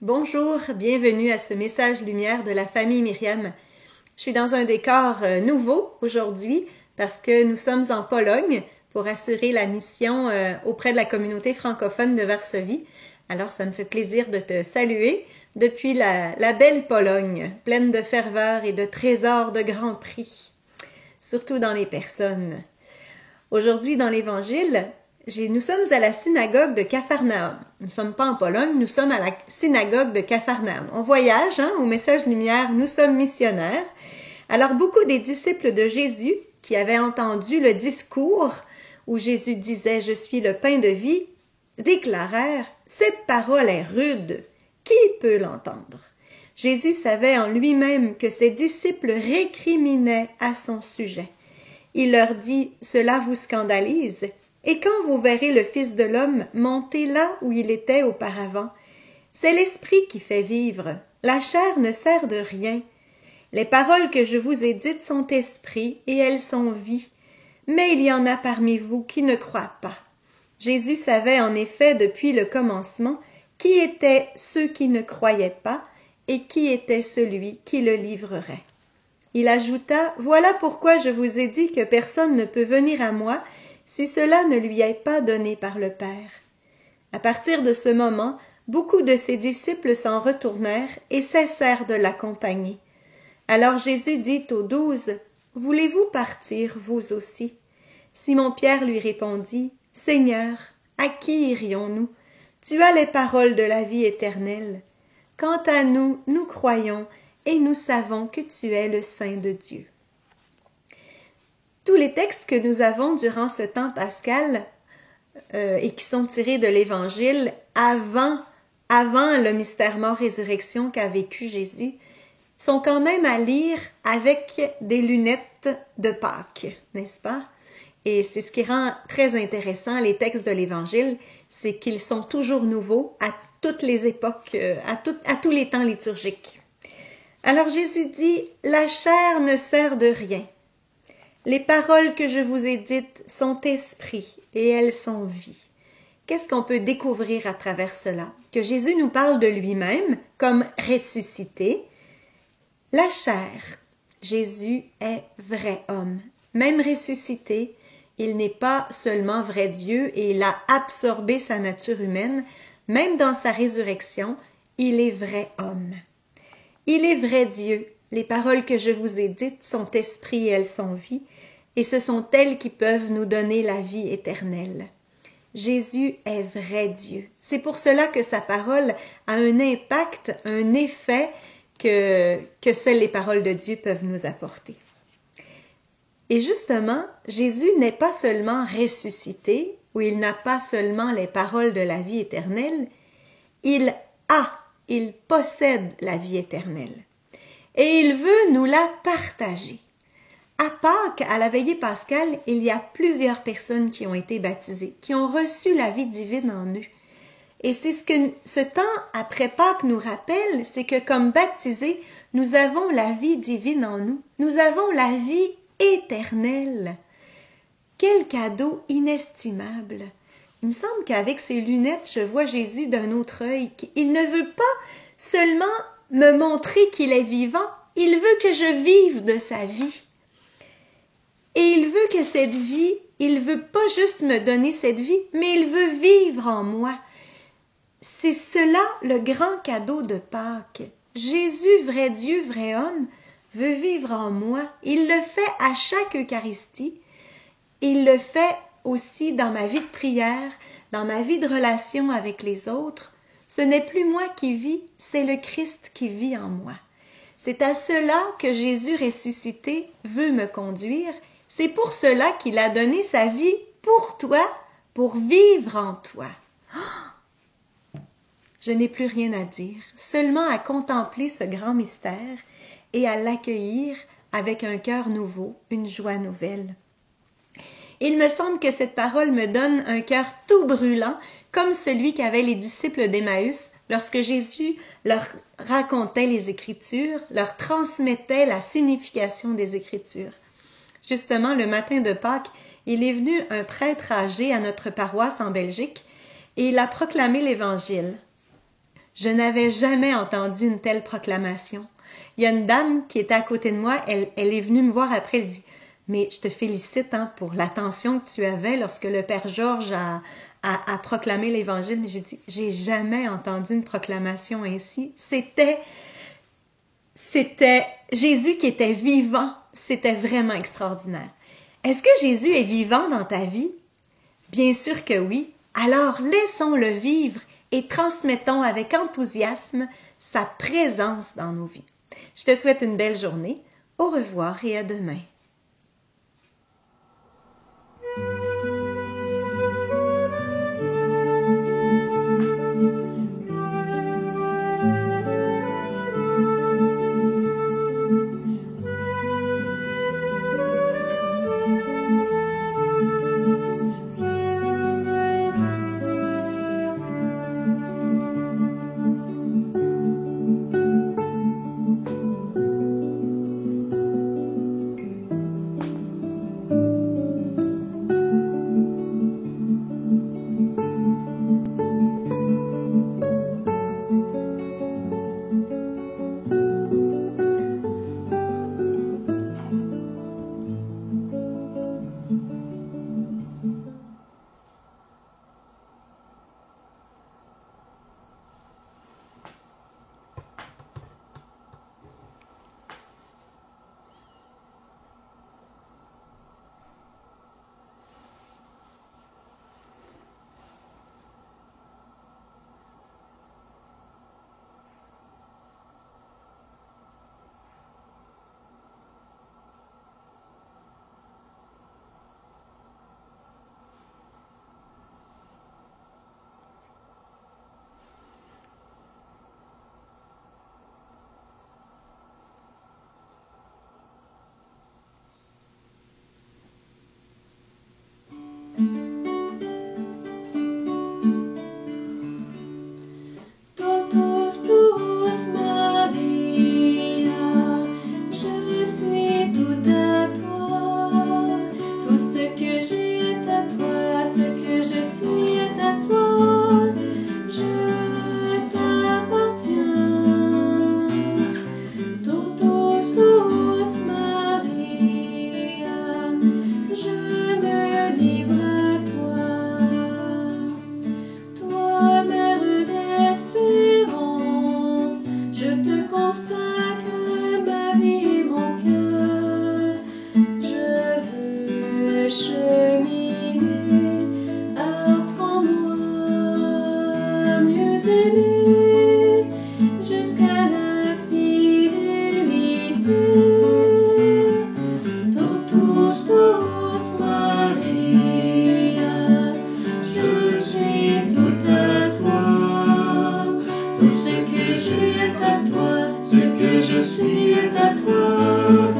Bonjour, bienvenue à ce message lumière de la famille Myriam. Je suis dans un décor nouveau aujourd'hui parce que nous sommes en Pologne pour assurer la mission auprès de la communauté francophone de Varsovie. Alors ça me fait plaisir de te saluer depuis la belle Pologne, pleine de ferveur et de trésors de grand prix, surtout dans les personnes. Aujourd'hui dans l'Évangile, nous sommes à la synagogue de Capharnaüm. Nous ne sommes pas en Pologne, nous sommes à la synagogue de Capharnaüm. On voyage, au Message Lumière, nous sommes missionnaires. Alors, beaucoup des disciples de Jésus qui avaient entendu le discours où Jésus disait « Je suis le pain de vie », déclarèrent « Cette parole est rude, qui peut l'entendre ?» Jésus savait en lui-même que ses disciples récriminaient à son sujet. Il leur dit « Cela vous scandalise ?» Et quand vous verrez le Fils de l'homme monter là où il était auparavant, c'est l'esprit qui fait vivre, la chair ne sert de rien. Les paroles que je vous ai dites sont esprit et elles sont vie, mais il y en a parmi vous qui ne croient pas. Jésus savait en effet depuis le commencement qui étaient ceux qui ne croyaient pas et qui était celui qui le livrerait. Il ajouta « Voilà pourquoi je vous ai dit que personne ne peut venir à moi si cela ne lui est pas donné par le Père. » À partir de ce moment, beaucoup de ses disciples s'en retournèrent et cessèrent de l'accompagner. Alors Jésus dit aux 12, « Voulez-vous partir, vous aussi ?» Simon-Pierre lui répondit, « Seigneur, à qui irions-nous? Tu as les paroles de la vie éternelle. Quant à nous, nous croyons et nous savons que tu es le Saint de Dieu. » Tous les textes que nous avons durant ce temps pascal et qui sont tirés de l'Évangile avant le mystère mort-résurrection qu'a vécu Jésus sont quand même à lire avec des lunettes de Pâques, n'est-ce pas? Et c'est ce qui rend très intéressant les textes de l'Évangile, c'est qu'ils sont toujours nouveaux à toutes les époques, à tous les temps liturgiques. Alors Jésus dit « La chair ne sert de rien. Les paroles que je vous ai dites sont esprit et elles sont vie. » Qu'est-ce qu'on peut découvrir à travers cela? Que Jésus nous parle de lui-même comme ressuscité. La chair, Jésus est vrai homme. Même ressuscité, il n'est pas seulement vrai Dieu et il a absorbé sa nature humaine. Même dans sa résurrection, il est vrai homme. Il est vrai Dieu. Les paroles que je vous ai dites sont esprit et elles sont vie. Et ce sont elles qui peuvent nous donner la vie éternelle. Jésus est vrai Dieu. C'est pour cela que sa parole a un impact, un effet que seules les paroles de Dieu peuvent nous apporter. Et justement, Jésus n'est pas seulement ressuscité, ou il n'a pas seulement les paroles de la vie éternelle, il possède la vie éternelle. Et il veut nous la partager. À Pâques, à la veillée pascale, il y a plusieurs personnes qui ont été baptisées, qui ont reçu la vie divine en eux. Et c'est ce que ce temps après Pâques nous rappelle, c'est que comme baptisés, nous avons la vie divine en nous. Nous avons la vie éternelle. Quel cadeau inestimable! Il me semble qu'avec ses lunettes, je vois Jésus d'un autre œil. Il ne veut pas seulement me montrer qu'il est vivant, il veut que je vive de sa vie. Et il veut que cette vie, il veut pas juste me donner cette vie, mais il veut vivre en moi. C'est cela le grand cadeau de Pâques. Jésus, vrai Dieu, vrai homme, veut vivre en moi. Il le fait à chaque Eucharistie. Il le fait aussi dans ma vie de prière, dans ma vie de relation avec les autres. Ce n'est plus moi qui vis, c'est le Christ qui vit en moi. C'est à cela que Jésus ressuscité veut me conduire. C'est pour cela qu'il a donné sa vie pour toi, pour vivre en toi. Je n'ai plus rien à dire, seulement à contempler ce grand mystère et à l'accueillir avec un cœur nouveau, une joie nouvelle. Il me semble que cette parole me donne un cœur tout brûlant, comme celui qu'avaient les disciples d'Emmaüs lorsque Jésus leur racontait les Écritures, leur transmettait la signification des Écritures. Justement, le matin de Pâques, il est venu un prêtre âgé à notre paroisse en Belgique et il a proclamé l'Évangile. Je n'avais jamais entendu une telle proclamation. Il y a une dame qui était à côté de moi, elle est venue me voir après, elle dit « Mais je te félicite pour l'attention que tu avais lorsque le Père Georges a proclamé l'Évangile. » Mais j'ai dit « J'ai jamais entendu une proclamation ainsi. » C'était Jésus qui était vivant. C'était vraiment extraordinaire. Est-ce que Jésus est vivant dans ta vie? Bien sûr que oui. Alors laissons-le vivre et transmettons avec enthousiasme sa présence dans nos vies. Je te souhaite une belle journée. Au revoir et à demain. Je suis à toi, ce que je suis est à toi.